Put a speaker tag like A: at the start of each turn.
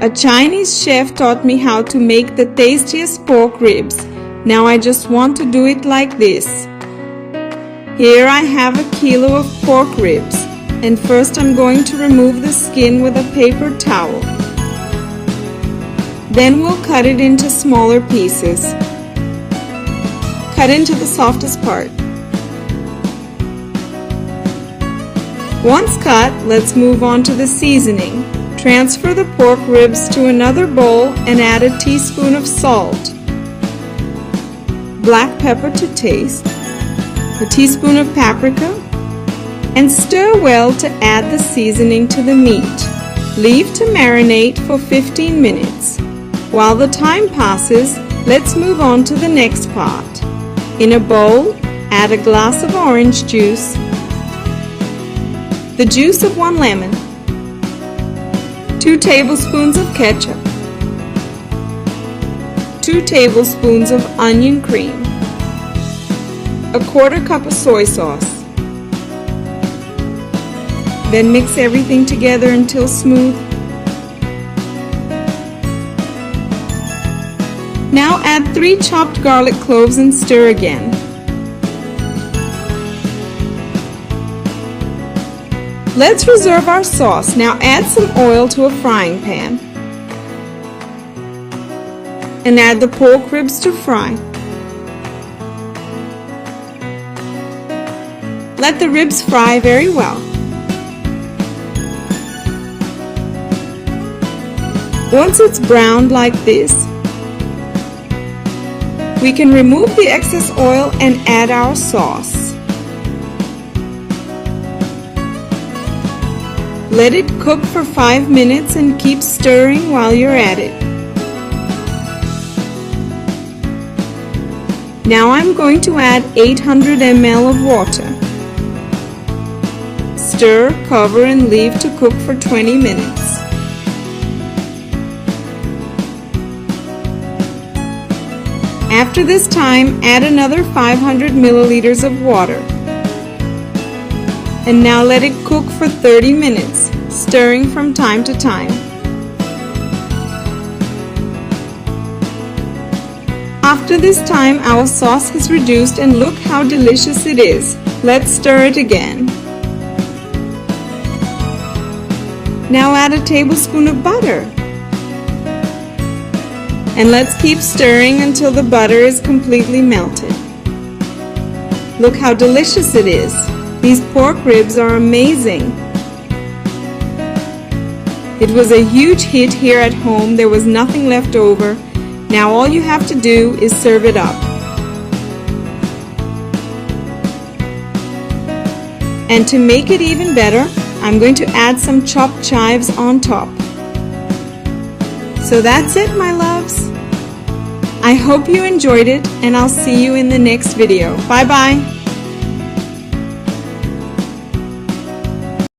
A: A Chinese chef taught me how to make the tastiest pork ribs. Now I just want to do it like this. Here I have a kilo of pork ribs, and first I'm going to remove the skin with a paper towel. Then we'll cut it into smaller pieces. Cut into the softest part. Once cut, let's move on to the seasoning. Transfer the pork ribs to another bowl and add a teaspoon of salt, black pepper to taste, a teaspoon of paprika, and stir well to add the seasoning to the meat. Leave to marinate for 15 minutes. While the time passes, let's move on to the next part. In a bowl, add a glass of orange juice, the juice of 1 lemon, 2 tablespoons of ketchup, 2 tablespoons of onion cream, a 1/4 cup of soy sauce. Then mix everything together until smooth. Now add 3 chopped garlic cloves and stir again. Let's reserve our sauce. Now add some oil to a frying pan and add the pork ribs to fry. Let the ribs fry very well. Once it's browned like this, we can remove the excess oil and add our sauce. Let it cook for 5 minutes and keep stirring while you're at it. Now I'm going to add 800 ml of water. Stir, cover, and leave to cook for 20 minutes. After this time, add another 500 milliliters of water. And now let it cook for 30 minutes, stirring from time to time. After this time, our sauce has reduced and look how delicious it is. Let's stir it again. Now add a tablespoon of butter. And let's keep stirring until the butter is completely melted. Look how delicious it is. These pork ribs are amazing. It was a huge hit here at home. There was nothing left over. Now all you have to do is serve it up. And to make it even better, I'm going to add some chopped chives on top. So that's it, my loves. I hope you enjoyed it, and I'll see you in the next video. Bye bye.